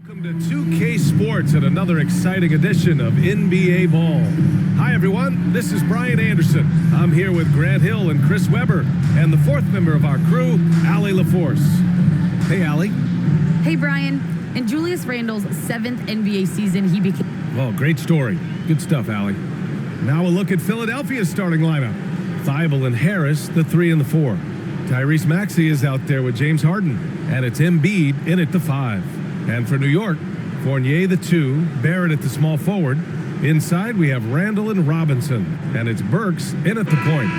Welcome to 2K Sports and another exciting edition of NBA Ball. Hi everyone, this is Brian Anderson. I'm here with Grant Hill and Chris Webber, and the fourth member of our crew, Allie LaForce. Hey Allie. Hey Brian. In Julius Randle's 7th NBA season, he became... Well, great story. Good stuff, Allie. Now we'll look at Philadelphia's starting lineup. Thibault and Harris, the 3 and the 4. Tyrese Maxey is out there with James Harden, and it's Embiid in at the 5. And for New York, Fournier the 2, Barrett at the small forward. Inside, we have Randle and Robinson, and it's Burks in at the point.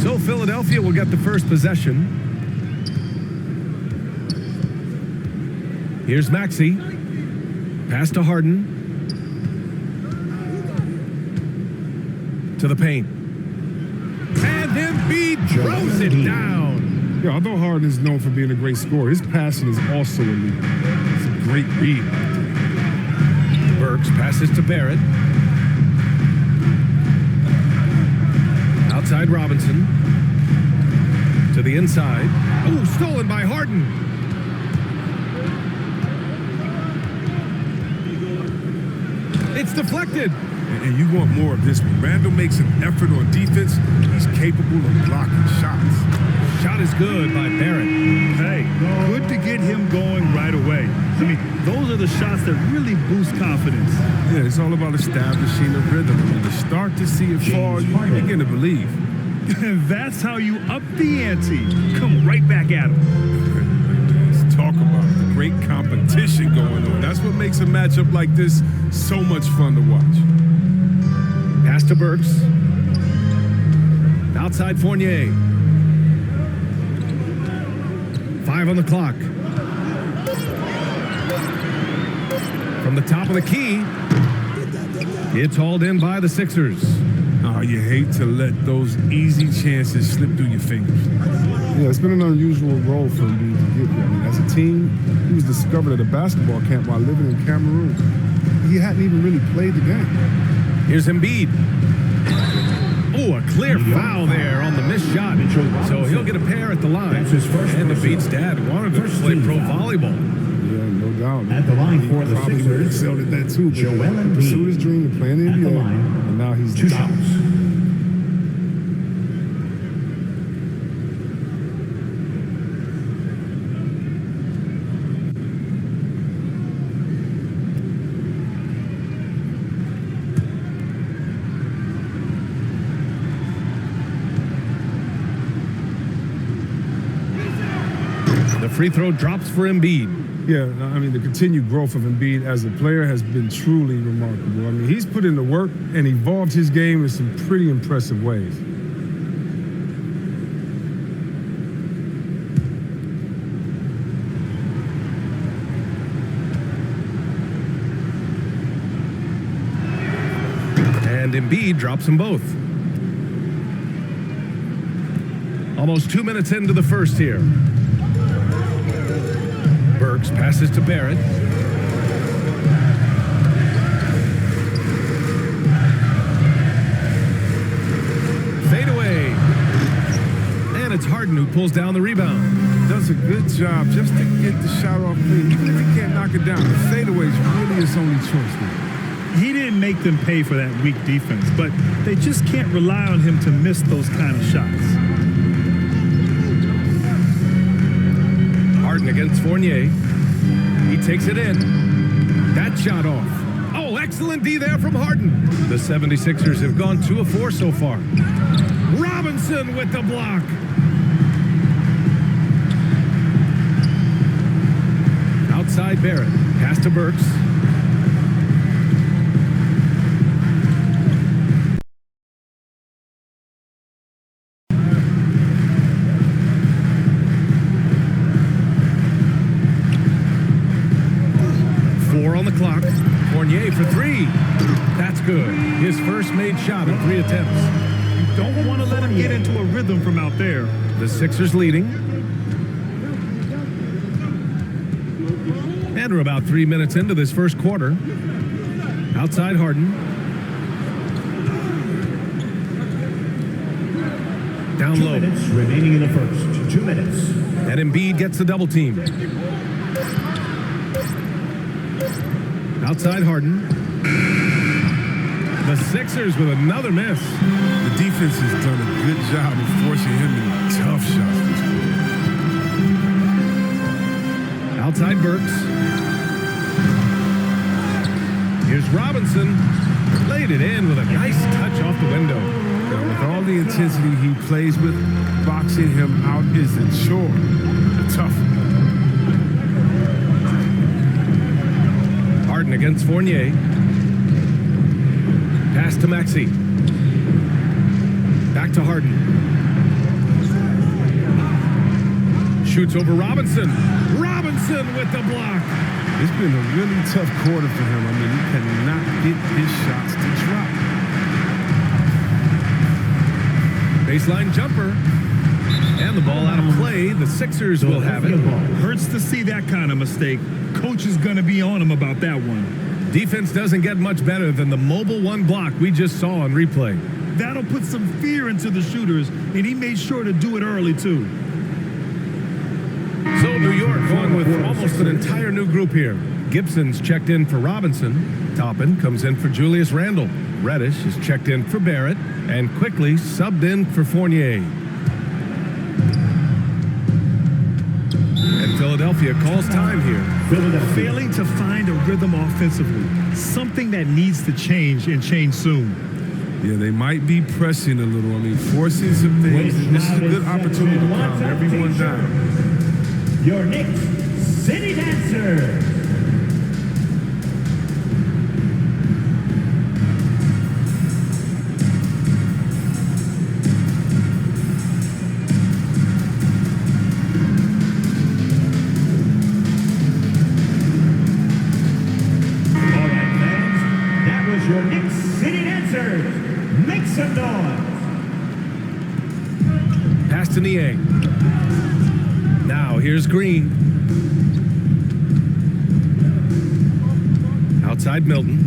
So Philadelphia will get the first possession. Here's Maxey. Pass to Harden. To the paint. And Embiid throws it down. Yeah, although Harden is known for being a great scorer, his passing is also elite. It's a great read. Burks passes to Barrett. Outside Robinson. To the inside. Oh, stolen by Harden. It's deflected. And you want more of this one. Randle makes an effort on defense. He's capable of blocking shots. Shot is good by Barrett. Hey, good to get him going right away. I mean, those are the shots that really boost confidence. Yeah, it's all about establishing a rhythm. When you start to see it fall, you begin to believe. And that's how you up the ante. Come right back at him. Let's talk about the great competition going on. That's what makes a matchup like this so much fun to watch. Pass to Burks. Outside Fournier. 5 on the clock. From the top of the key, it's hauled in by the Sixers. Oh, you hate to let those easy chances slip through your fingers. Yeah, it's been an unusual role for him to get here. I mean, as a team, he was discovered at a basketball camp while living in Cameroon. He hadn't even really played the game. Here's Embiid. Oh, a clear foul there on the missed shot. So he'll get a pair at the line. And Embiid's dad wanted to play pro volleyball. Yeah, no doubt. At the line for the Probably Sixers, excelled at that too. Joel Embiid pursued his dream of playing in the NBA, and now he's 2 shots. The free throw drops for Embiid. Yeah, I mean, the continued growth of Embiid as a player has been truly remarkable. I mean, he's put in the work and evolved his game in some pretty impressive ways. And Embiid drops them both. Almost 2 minutes into the first here. Burks passes to Barrett. Fade away. And it's Harden who pulls down the rebound. Does a good job just to get the shot off clean. Even if he can't knock it down, the fadeaway is really his only choice now. He didn't make them pay for that weak defense, but they just can't rely on him to miss those kind of shots. Harden against Fournier. He takes it in. That shot off. Oh, excellent D there from Harden. The 76ers have gone 2 of 4 so far. Robinson with the block. Outside Barrett. Pass to Burks. On the clock. Fournier for 3. That's good. His first made shot in 3 attempts. You don't want to let him get into a rhythm from out there. The Sixers leading. And we're about 3 minutes into this first quarter. Outside Harden. Down 2 low. minutes remaining in the first. 2 minutes. And Embiid gets the double team. Outside Harden. The Sixers with another miss. The defense has done a good job of forcing him into tough shots this quarter. Outside Burks. Here's Robinson. Laid it in with a nice touch off the window. Now, with all the intensity he plays with, boxing him out is a chore. Tough. Harden against Fournier. Pass to Maxey. Back to Harden. Shoots over Robinson. Robinson with the block. It's been a really tough quarter for him. I mean, he cannot get his shots to drop. Baseline jumper. And the ball out of play. The Sixers will have it. Hurts to see that kind of mistake. Coach is going to be on him about that one. Defense doesn't get much better than the mobile one block we just saw on replay. That'll put some fear into the shooters, and he made sure to do it early, too. So New York going with almost an entire new group here. Gibson's checked in for Robinson. Toppin comes in for Julius Randle. Reddish is checked in for Barrett. And quickly subbed in for Fournier. And Philadelphia calls time here. Failing to find a rhythm offensively. Something that needs to change and change soon. Yeah, they might be pressing a little. I mean, forcing some things. This is a good opportunity to calm everyone down. Your Knicks City Dancer. Your Knicks City Dancers, make some noise. Pass to Niang. Now here's Green. Outside Milton.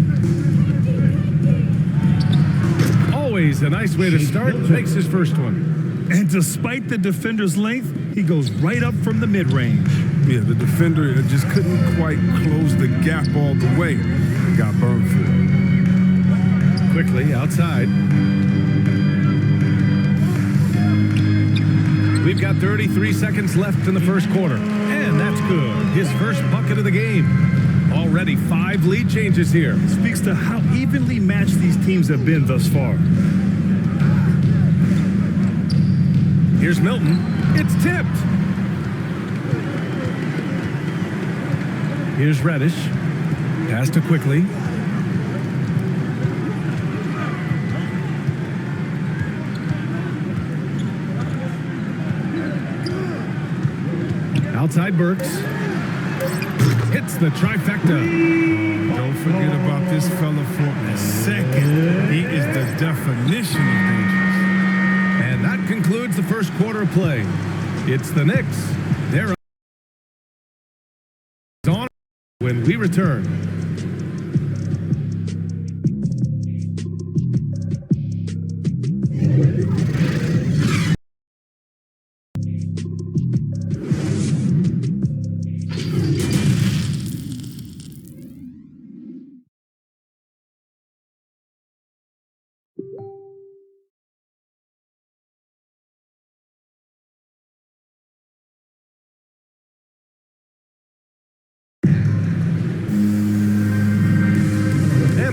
Always a nice way to start. Makes his first one. And despite the defender's length, he goes right up from the mid-range. Yeah, the defender just couldn't quite close the gap all the way. Got burned for it. Quickly outside. We've got 33 seconds left in the first quarter. And that's good. His first bucket of the game. Already 5 lead changes here. Speaks to how evenly matched these teams have been thus far. Here's Milton. It's tipped. Here's Reddish. Pass to Quickly. Outside Burks. Hits the trifecta. Don't forget about this fella for a second. He is the definition of dangerous. And that concludes the first quarter of play. It's the Knicks. They're on when we return.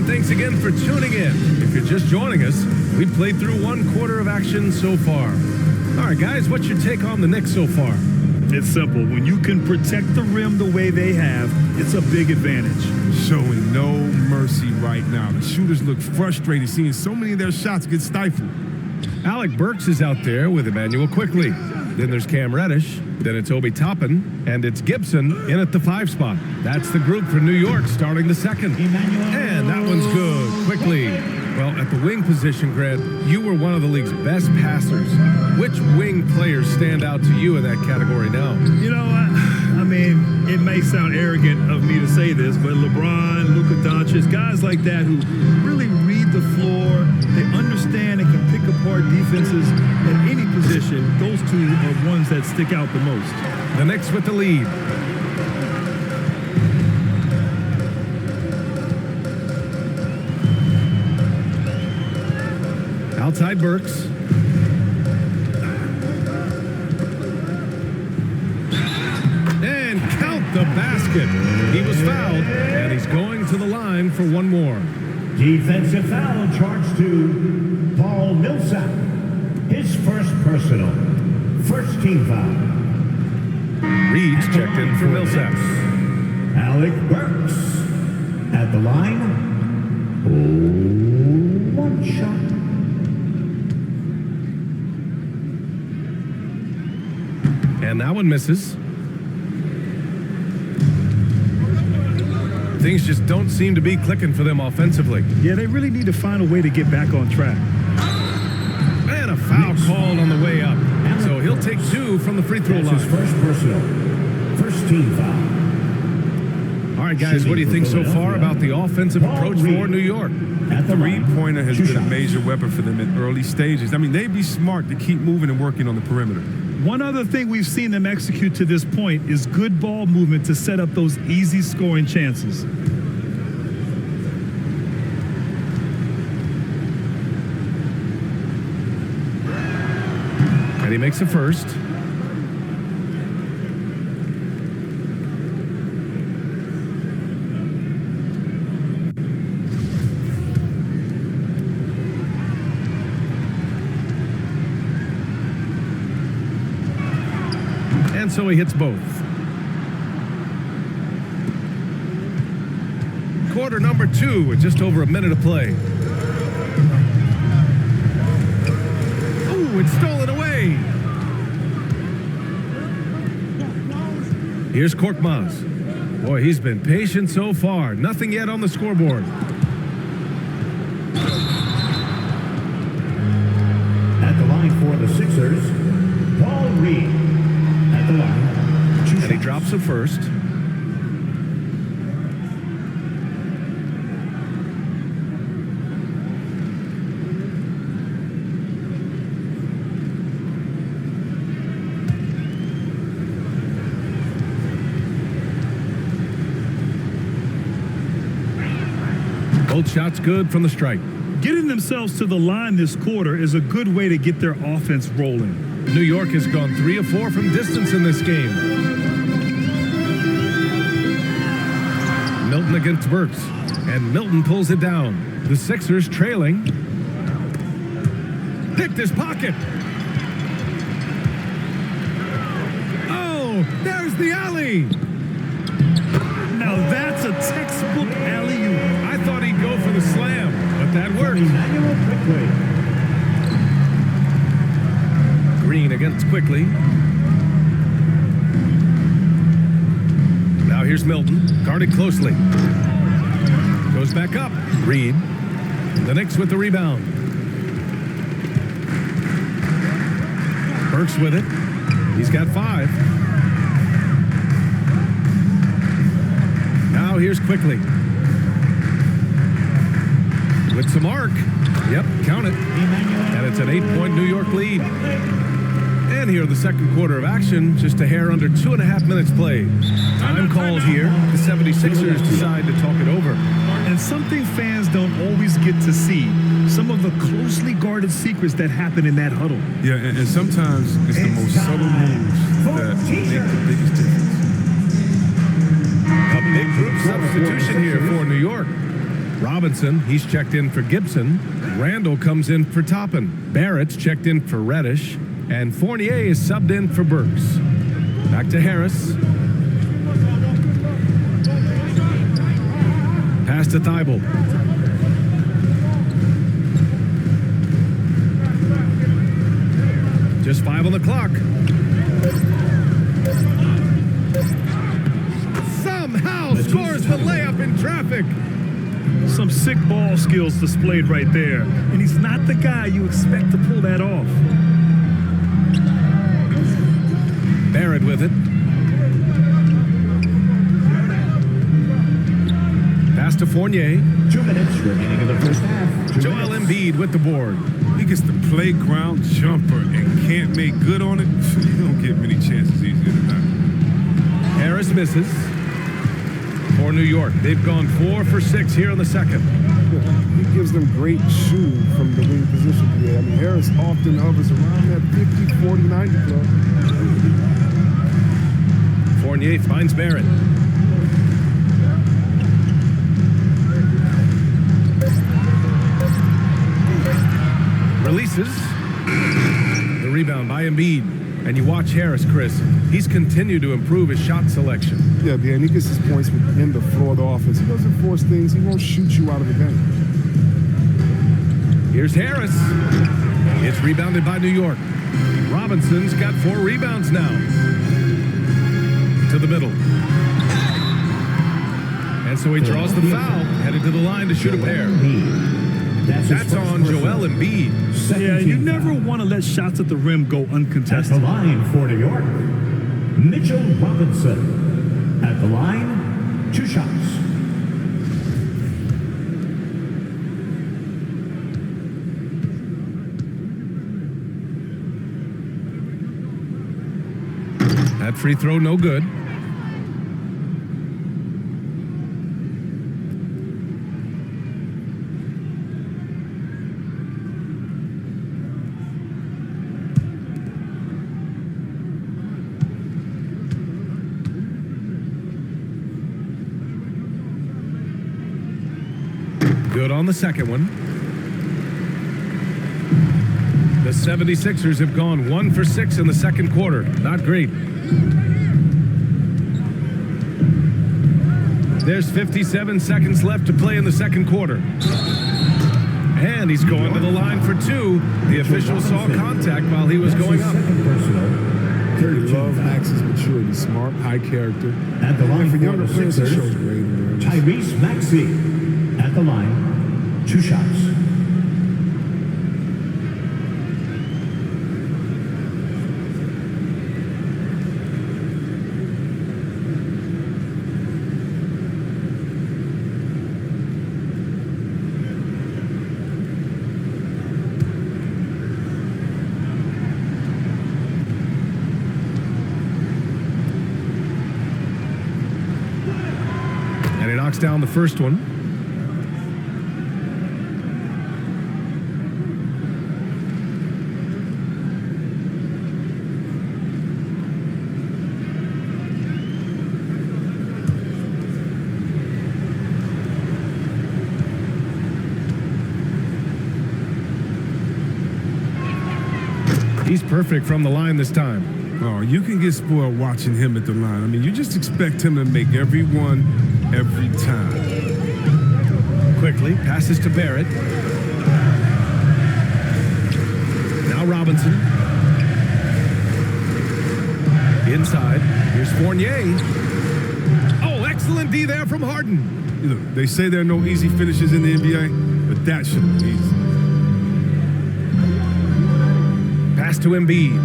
Thanks again for tuning in. If you're just joining us, we've played through 1 quarter of action so far. All right, guys, what's your take on the Knicks so far? It's simple. When you can protect the rim the way they have, it's a big advantage. Showing no mercy right now. The shooters look frustrated seeing so many of their shots get stifled. Alec Burks is out there with Emmanuel Quickly. Then there's Cam Reddish. Then it's Obi Toppin. And it's Gibson in at the 5 spot. That's the group for New York starting the second. And that one's good. Quickly. Well, at the wing position, Grant, you were one of the league's best passers. Which wing players stand out to you in that category now? You know, I mean, it may sound arrogant of me to say this, but LeBron, Luka Doncic, guys like that who really read the floor, they understand and can pick apart defenses at any position. Those two are ones that stick out the most. The Knicks with the lead. Outside Burks. And count the basket. He was fouled, and he's going to the line for one more. Defensive foul charged to Paul Millsap. His first personal. First team foul. Reed's checked in for Millsap. Alec Burks at the line. Oh, one shot. And that one misses. Things just don't seem to be clicking for them offensively. Yeah, they really need to find a way to get back on track. And a foul called on the way up. So he'll take 2 from the free throw That's line. his first personal. First team foul. All right, guys, what do you think so far about the offensive approach for New York? At the line. Three-pointer has Two been a shots. major weapon for them in early stages. I mean, they'd be smart to keep moving and working on the perimeter. One other thing we've seen them execute to this point is good ball movement to set up those easy scoring chances. And he makes a first. And so he hits both. Quarter number 2 with just over a minute of play. Ooh, it's stolen away. Here's Korkmaz. Boy, he's been patient so far. Nothing yet on the scoreboard. At the line for the Sixers, Paul Reed. At the line. Two And he shots. drops it first. Both shots good from the stripe. Getting themselves to the line this quarter is a good way to get their offense rolling. New York has gone 3 of 4 from distance in this game. Milton against Burks, and Milton pulls it down. The Sixers trailing. Picked his pocket. Oh, there's the alley. Now that's a textbook alley-oop. I thought he'd go for the slam, but that worked. Emmanuel Quickly. Green against Quickly. Now here's Milton, guarded closely. Goes back up. Reed. The Knicks with the rebound. Burks with it. He's got 5. Now here's Quickly. With some arc. Yep, count it. And it's an 8-point New York lead. And here in the second quarter of action, just a hair under 2.5 minutes played. Time called here. The 76ers decide to talk it over. And something fans don't always get to see, some of the closely guarded secrets that happen in that huddle. Yeah, and sometimes it's the most subtle moves that make the biggest difference. A big group substitution here for New York. Robinson, he's checked in for Gibson. Randall comes in for Toppin. Barrett's checked in for Reddish. And Fournier is subbed in for Burks. Back to Harris. Pass to Thibault. Just 5 on the clock. Somehow scores the layup in traffic. Some sick ball skills displayed right there. And he's not the guy you expect to pull that off. Barrett with it. to Fournier. 2 minutes remaining in the first half. Joel Embiid with the board. He gets the playground jumper and can't make good on it. You don't get many chances easier than that. Harris misses. For New York, they've gone 4 for 6 here in the second. He gives them great shooting from the wing position. Yeah, I mean, Harris often hovers around that 50, 40, 90 club. Fournier finds Barrett. Releases. The rebound by Embiid. And you watch Harris, Chris. He's continued to improve his shot selection. Yeah, and he gets his points within the floor of the offense. He doesn't force things. He won't shoot you out of the game. Here's Harris. It's rebounded by New York. Robinson's got 4 rebounds now. To the middle. And so he draws the foul, headed to the line to shoot a pair. That's on Joel Embiid. Yeah, you never want to let shots at the rim go At the uncontested. line for New York, Mitchell Robinson. At the line, 2 shots. That free throw no good. Good on the second one. The 76ers have gone 1 for 6 in the second quarter. Not great. There's 57 seconds left to play in the second quarter. And he's going to the line for 2. The official saw contact while he was going up. I love Max's maturity. Smart, high character. At the line And for for younger the players, he Sixers, shows great awareness. Tyrese Maxey. At the line, 2 shots. And he knocks down the first one. He's perfect from the line this time. Oh, you can get spoiled watching him at the line. I mean, you just expect him to make every one, every time. Quickly passes to Barrett. Now Robinson. Inside. Here's Fournier. Oh, excellent D there from Harden. You know, they say there are no easy finishes in the NBA, but that should be easy. Pass to Embiid.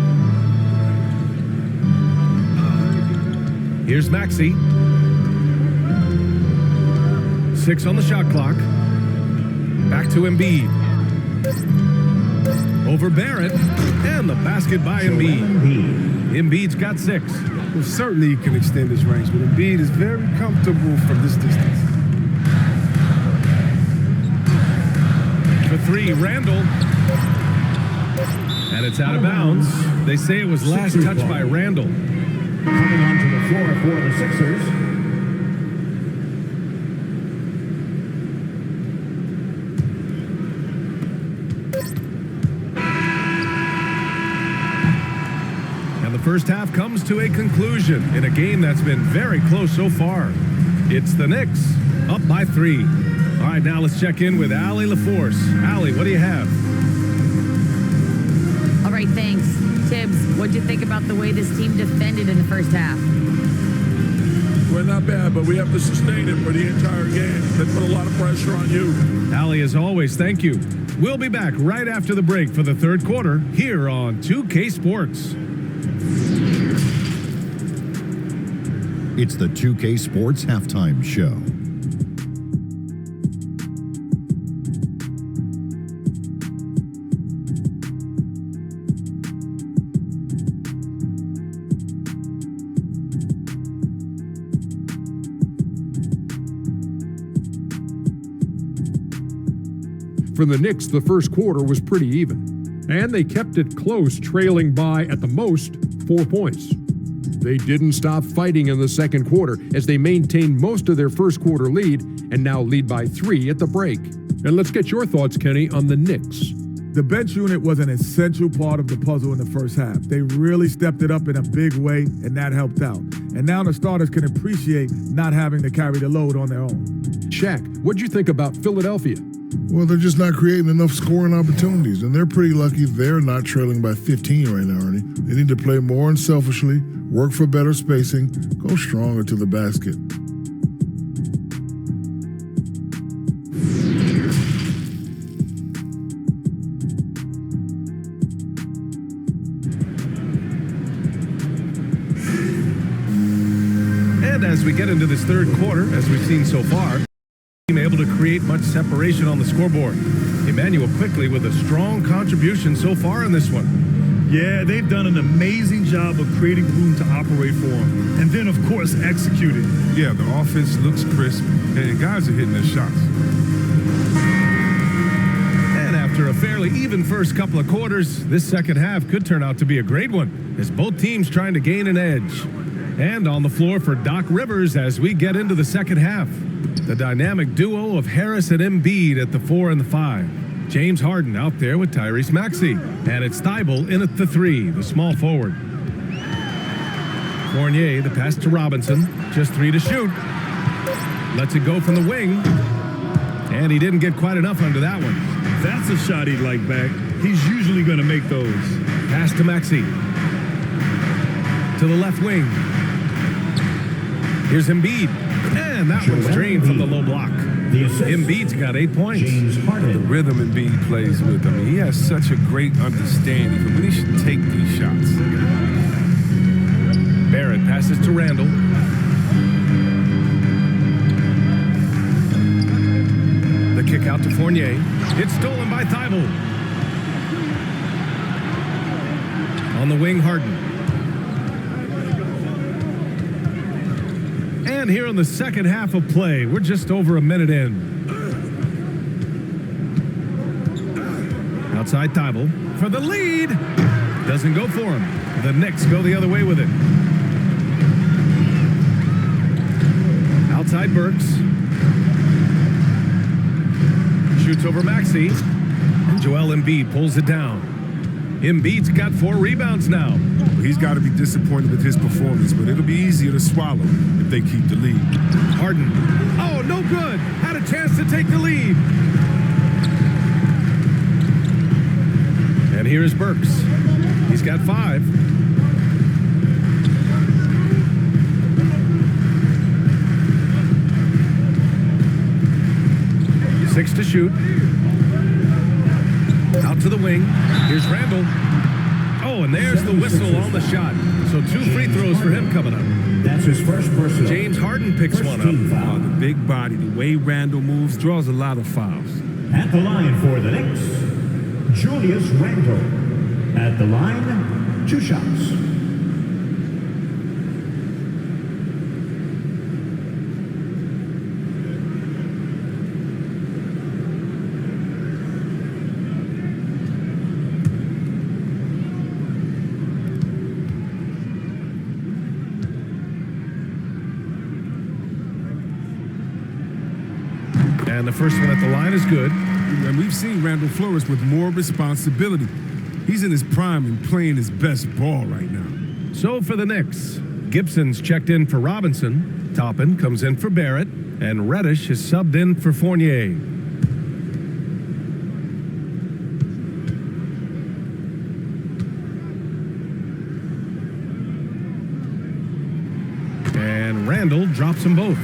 Here's Maxey. 6 on the shot clock. Back to Embiid. Over Barrett. And the basket by Embiid. Embiid's got 6. Well, certainly he can extend his range, but Embiid is very comfortable from this distance. For 3, Randall. And it's out of bounds. They say it was last touched by Randall. Coming onto the floor for the Sixers, And the first half comes to a conclusion in a game that's been very close so far. It's the Knicks up by 3. All right, now let's check in with Allie LaForce. Allie, what do you have? All right, thanks. Tibbs, what'd you think about the way this team defended in the first half? Well, not bad, but we have to sustain it for the entire game. They put a lot of pressure on you. Allie, as always, thank you. We'll be back right after the break for the third quarter here on 2K Sports. It's the 2K Sports Halftime Show. For the Knicks, the first quarter was pretty even, and they kept it close, trailing by, at the most, 4 points. They didn't stop fighting in the second quarter as they maintained most of their first quarter lead and now lead by 3 at the break. And let's get your thoughts, Kenny, on the Knicks. The bench unit was an essential part of the puzzle in the first half. They really stepped it up in a big way, and that helped out. And now the starters can appreciate not having to carry the load on their own. Shaq, what'd you think about Philadelphia? Well, they're just not creating enough scoring opportunities, and they're pretty lucky they're not trailing by 15 right now, Ernie. They need to play more unselfishly, work for better spacing, go stronger to the basket. And as we get into this third quarter, as we've seen so far, team able to create much separation on the scoreboard. Emmanuel quickly with a strong contribution so far in this one. Yeah, they've done an amazing job of creating room to operate for him. And then, of course, executing. Yeah, the offense looks crisp, and guys are hitting their shots. And after a fairly even first couple of quarters, this second half could turn out to be a great one, as both teams trying to gain an edge. And on the floor for Doc Rivers as we get into the second half. The dynamic duo of Harris and Embiid at the 4 and the 5. James Harden out there with Tyrese Maxey. And it's Thibault in at the 3, the small forward. Fournier, the pass to Robinson. Just 3 to shoot. Lets it go from the wing. And he didn't get quite enough under that one. That's a shot he'd like back. He's usually going to make those. Pass to Maxey. To the left wing. Here's Embiid. And that one's drained from the low block. Embiid's got 8 points. The rhythm Embiid plays with. I mean, he has such a great understanding of when he should take these shots. Barrett passes to Randall. The kick out to Fournier. It's stolen by Thibault. On the wing, Harden. And here in the second half of play, we're just over a minute in. Outside Thibault for the lead. Doesn't go for him. The Knicks go the other way with it. Outside Burks. Shoots over Maxey. And Joel Embiid pulls it down. Embiid's got 4 rebounds now. He's got to be disappointed with his performance, but it'll be easier to swallow if they keep the lead. Harden. Oh, no good. Had a chance to take the lead. And here is Burks. He's got 5. Six to shoot. Out to the wing. Here's Randall. Oh, and there's the whistle on the shot. So 2 free throws for him coming up. That's his first personal. James Harden picks one up. Oh, the big body, the way Randall moves, draws a lot of fouls. At the line for the Knicks, Julius Randle. At the line, 2 shots. And the first one at the line is good. And we've seen Randall flourish with more responsibility. He's in his prime and playing his best ball right now. So for the Knicks, Gibson's checked in for Robinson. Toppin comes in for Barrett. And Reddish is subbed in for Fournier. And Randall drops them both.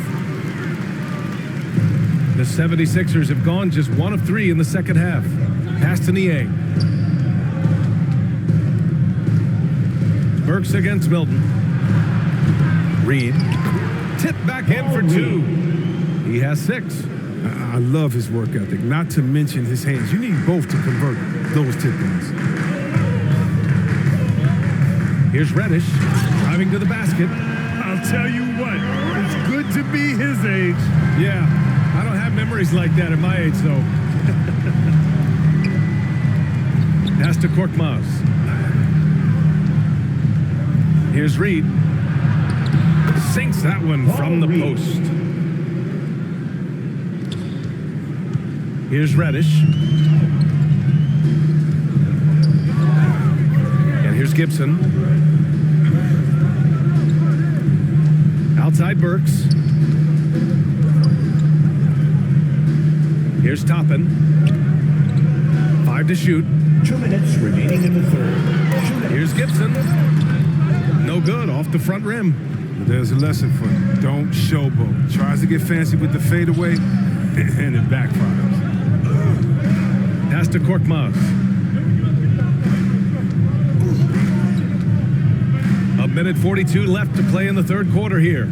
The 76ers have gone just 1 of 3 in the second half. Pass to Niang. Burks against Milton. Reed. Tip back in for 2. He has 6. I love his work ethic, not to mention his hands. You need both to convert those tip-ins. Here's Reddish driving to the basket. I'll tell you what, it's good to be his age. Yeah, I don't have memories like that at my age, though. Pass to Korkmaz. Here's Reed. Sinks that one from the post. Here's Reddish. And here's Gibson. Outside Burks. Here's Toppin. 5 to shoot. 2 minutes remaining in the third. Here's Gibson. No good, off the front rim. There's a lesson for him. Don't showboat. Tries to get fancy with the fadeaway, and it backfires. Pass to Korkmaz. A minute 42 left to play in the third quarter here.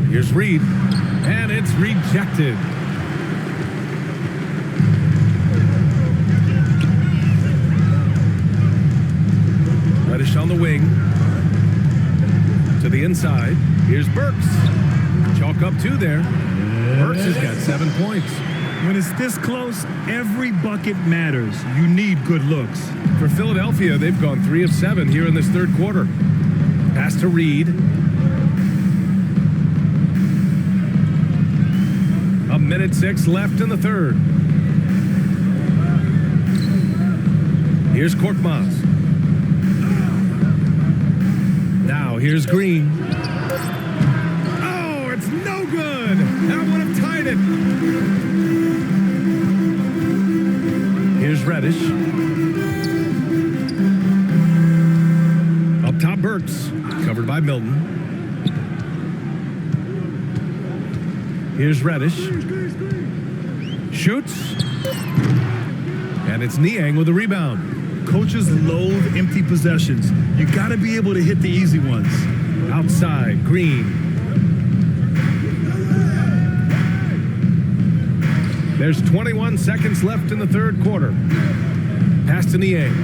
Here's Reed, and it's rejected. Reddish on the wing. To the inside. Here's Burks. Chalk up 2 there. Burks has got 7 points. When it's this close, every bucket matters. You need good looks. For Philadelphia, they've gone 3 of 7 here in this third quarter. Pass to Reed. A minute 6 left in the third. Here's Korkmaz. Now here's Green. Oh, it's no good. That would have tied it. Here's Reddish. Up top, Burks. Covered by Milton. Here's Reddish. Shoots. And it's Niang with the rebound. Coaches loathe empty possessions. You got to be able to hit the easy ones. Outside, Green. There's 21 seconds left in the third quarter. Pass to Niang.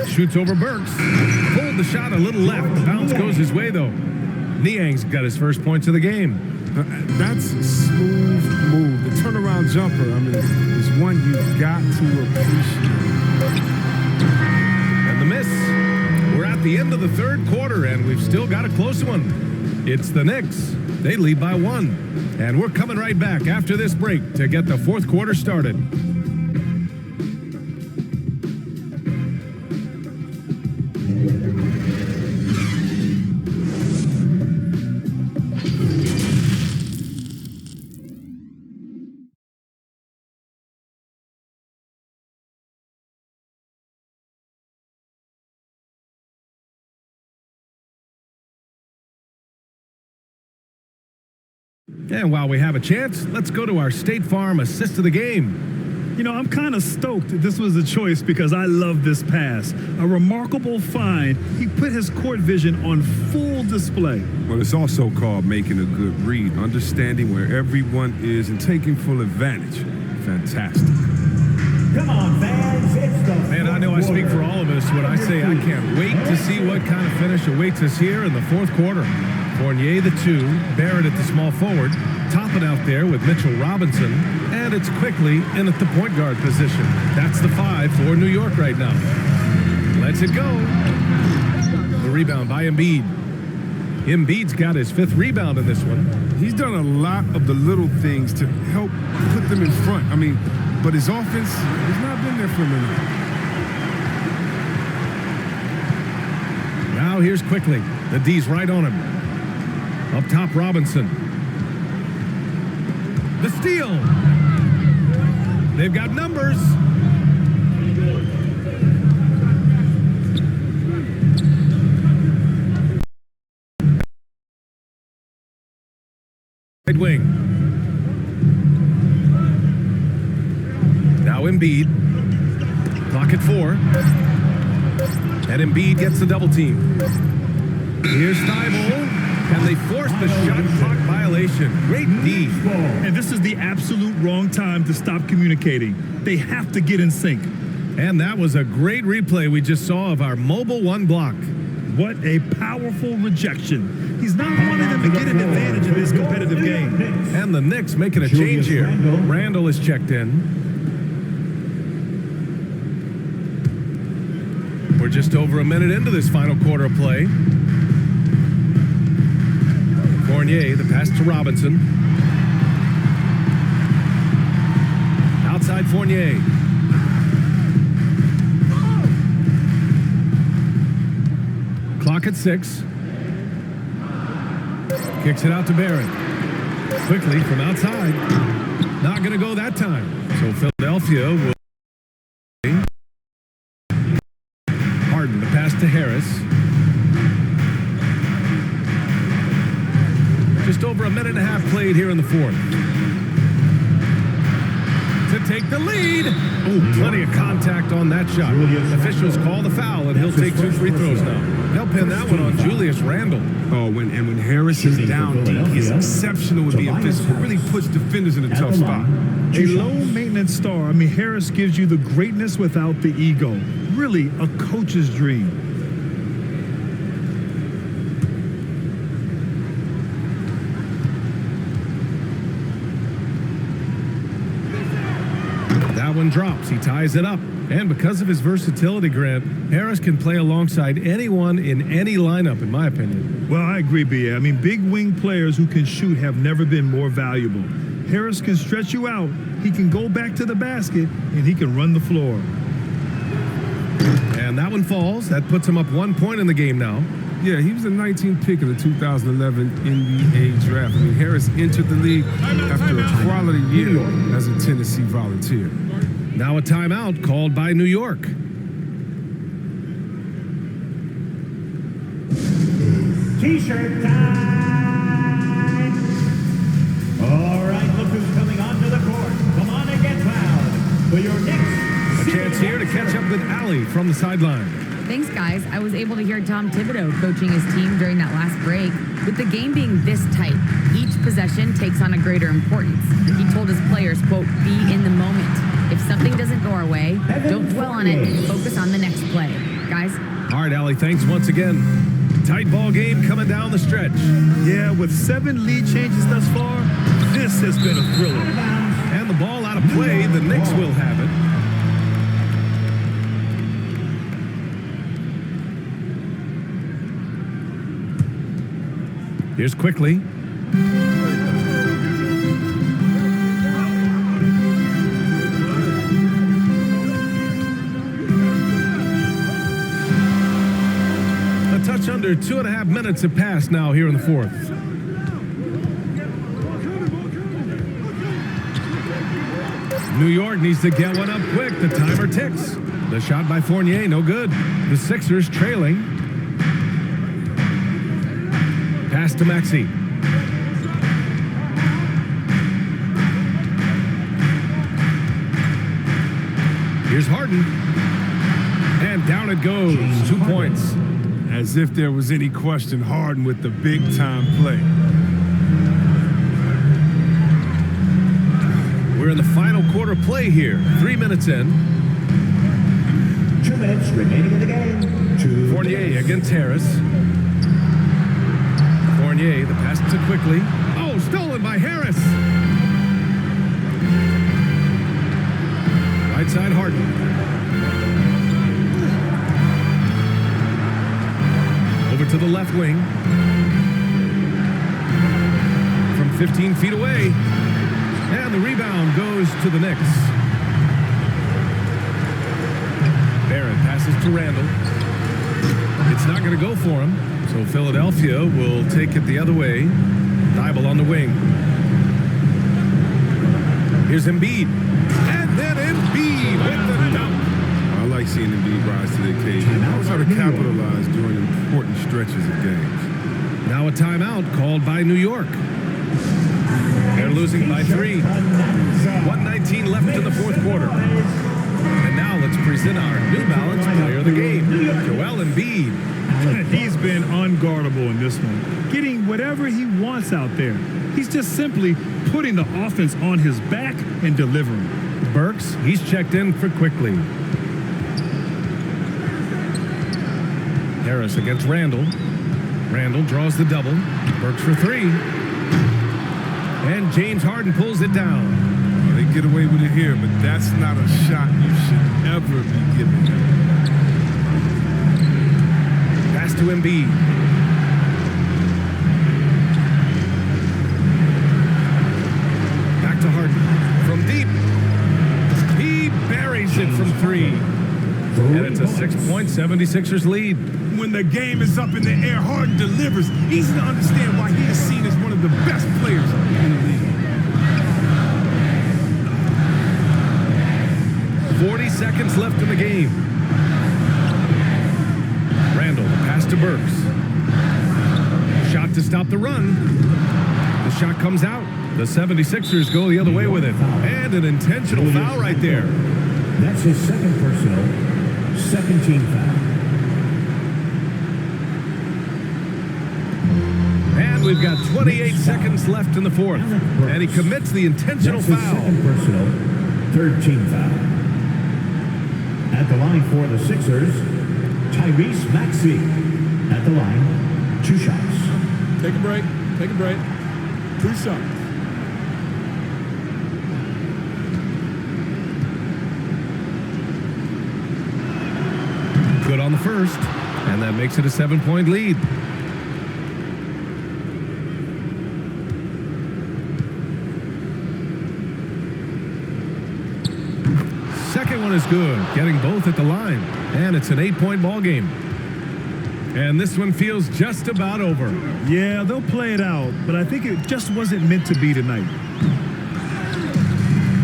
Shoots over Burks. Pulled the shot a little left. The bounce goes his way, though. Niang's got his first points of the game. That's a smooth move. The turnaround jumper, I mean, is one you've got to appreciate. And the miss. We're at the end of the third quarter, and we've still got a close one. It's the Knicks. They lead by 1. And we're coming right back after this break to get the fourth quarter started. And while we have a chance, let's go to our State Farm assist of the game. You know, I'm kind of stoked this was a choice because I love this pass. A remarkable find. He put his court vision on full display. Well, it's also called making a good read, understanding where everyone is and taking full advantage. Fantastic. Come on, fans. It's the Man, I know I speak for all of us when I say I can't wait to see what kind of finish awaits us here in the fourth quarter. Fournier the 2, Barrett at the small forward, Toppin out there with Mitchell Robinson, and it's Quickly in at the point guard position. That's the 5 for New York right now. Lets it go. The rebound by Embiid. Embiid's got his 5th rebound in this one. He's done a lot of the little things to help put them in front. I mean, but his offense has not been there for a minute. Now here's Quickly. The D's right on him. Up top, Robinson. The steal. They've got numbers. Right wing. Now Embiid. Clock at 4. And Embiid gets the double team. Here's Thibault. And they force the shot clock violation. Great D. And this is the absolute wrong time to stop communicating. They have to get in sync. And that was a great replay we just saw of our mobile 1 block. What a powerful rejection. He's not wanting them to get an advantage in this competitive game. And the Knicks making a change here. Randall is checked in. We're just over a minute into this final quarter of play. Fournier, the pass to Robinson. Outside Fournier. Clock at 6. Kicks it out to Barrett. Quickly from outside. Not going to go that time. So Philadelphia will. Harden, the pass to Harris. Just over a minute and a half played here in the fourth. To take the lead. Oh, plenty of contact on that shot. Officials call the foul, and he'll take 2 free throws now. They'll pin that one on Julius Randle. Oh, when Harris is down deep, he's exceptional with being physical. Really puts defenders in a tough spot. A low-maintenance star. I mean, Harris gives you the greatness without the ego. Really a coach's dream. That one drops. He ties it up. And because of his versatility, Grant, Harris can play alongside anyone in any lineup, in my opinion. Well, I agree, B.A. I mean, big wing players who can shoot have never been more valuable. Harris can stretch you out. He can go back to the basket, and he can run the floor. And that one falls. That puts him up 1 point in the game now. Yeah, he was the 19th pick of the 2011 NBA draft. I mean, Harris entered the league after a quality year as a Tennessee Volunteer. Now a timeout called by New York. T-shirt time! All right, look who's coming onto the court. Come on and get fouled for your next. A chance here to catch up with Allie from the sideline. Thanks, guys. I was able to hear Tom Thibodeau coaching his team during that last break. With the game being this tight, each possession takes on a greater importance. He told his players, quote, be in the moment. If something doesn't go our way, don't dwell on it. Focus on the next play. Guys? All right, Allie, thanks once again. Tight ball game coming down the stretch. Yeah, with 7 lead changes thus far, this has been a thriller. And the ball out of play, the Knicks will have it. Here's Quickly. A touch under 2.5 minutes have passed now here in the fourth. New York needs to get one up quick. The timer ticks. The shot by Fournier, no good. The Sixers trailing. Pass to Maxey. Here's Harden. And down it goes. 2 points. As if there was any question, Harden with the big-time play. We're in the final quarter play here. 3 minutes in. 2 minutes remaining in the game. Fournier against Harris. Fournier, the pass to Quickly. Oh, stolen by Harris. Right side, Harden. Over to the left wing. From 15 feet away. And the rebound goes to the Knicks. Barrett passes to Randall. It's not going to go for him. So Philadelphia will take it the other way. Thibault on the wing. Here's Embiid. And then Embiid with the dunk. I like seeing Embiid rise to the occasion. He knows how to capitalize during important stretches of games. Now a timeout called by New York. They're losing by 3. 1:19 left in the fourth quarter. And now let's present our New Balance player of the game, Joel Embiid. He's been unguardable in this one, getting whatever he wants out there. He's just simply putting the offense on his back and delivering. Burks, he's checked in for Quickly. Harris against Randall. Randall draws the double. Burks for three. And James Harden pulls it down. They get away with it here, but that's not a shot you should ever be giving them. Pass to Embiid. Back to Harden. From deep. He buries it from three. And it's a 6-point 76ers lead. When the game is up in the air, Harden delivers. Easy to understand why he is seen as one of the best players in the league. 40 seconds left in the game. Randall, the pass to Burks. Shot to stop the run. The shot comes out. The 76ers go the other way with it. And an intentional foul right there. That's his second personal, second team foul. And we've got 28 seconds left in the fourth. And he commits the intentional That's his foul. second personal, third team foul. At the line for the Sixers, Tyrese Maxey. At the line, 2 shots. Take a break. Take a break. 2 shots. Good on the first. And that makes it a 7-point lead. Second one is good, getting both at the line. And it's an 8-point ball game. And this one feels just about over. Yeah, they'll play it out, but I think it just wasn't meant to be tonight.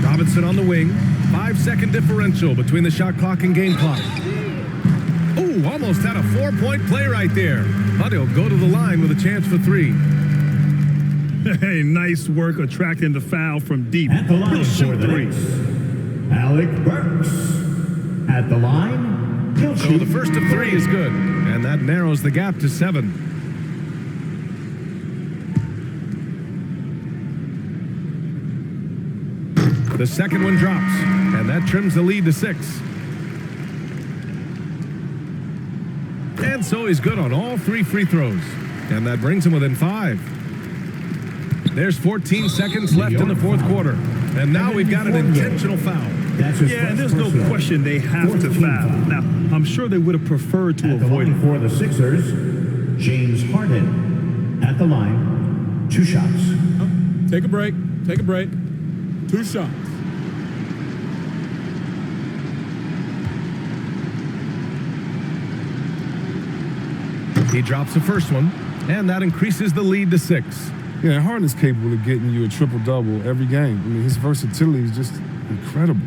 Robinson on the wing. 5-second differential between the shot clock and game clock. Ooh, almost had a 4-point play right there. But he'll go to the line with a chance for 3. Hey, nice work attracting the foul from deep. At the line He'll for shoot the 3. Knicks, Alec Burks. At the line, he'll So shoot the first of 3 is good. And that narrows the gap to 7. The second one drops. And that trims the lead to 6. And so he's good on all 3 free throws. And that brings him within 5. There's 14 seconds left in the fourth quarter. And now we've got an intentional foul. Yeah, and there's no question they have to foul. Now, I'm sure they would have preferred to avoid it. For the Sixers, James Harden. At the line, 2 shots. Take a break. Take a break. 2 shots. He drops the first one, and that increases the lead to 6. Yeah, Harden is capable of getting you a triple-double every game. I mean, his versatility is just incredible.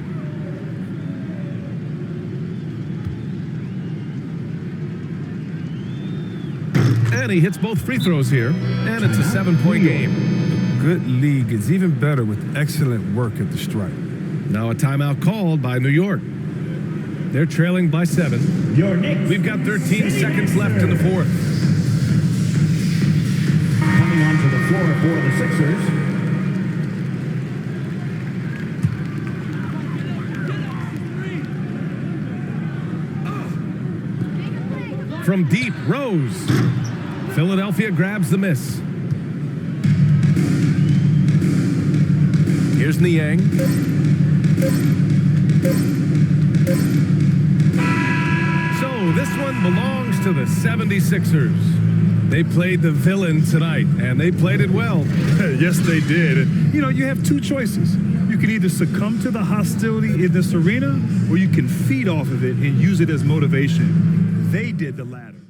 And he hits both free throws here, and it's a 7-point game. A good league is even better with excellent work at the stripe. Now a timeout called by New York. They're trailing by 7. Your Knicks. We've got 13 seconds left in the fourth. Coming onto the floor for the Sixers, From deep, Rose. Philadelphia grabs the miss. Here's Niang. So this one belongs to the 76ers. They played the villain tonight, and they played it well. Yes, they did. And, you know, you have 2 choices. You can either succumb to the hostility in this arena, or you can feed off of it and use it as motivation. They did the latter.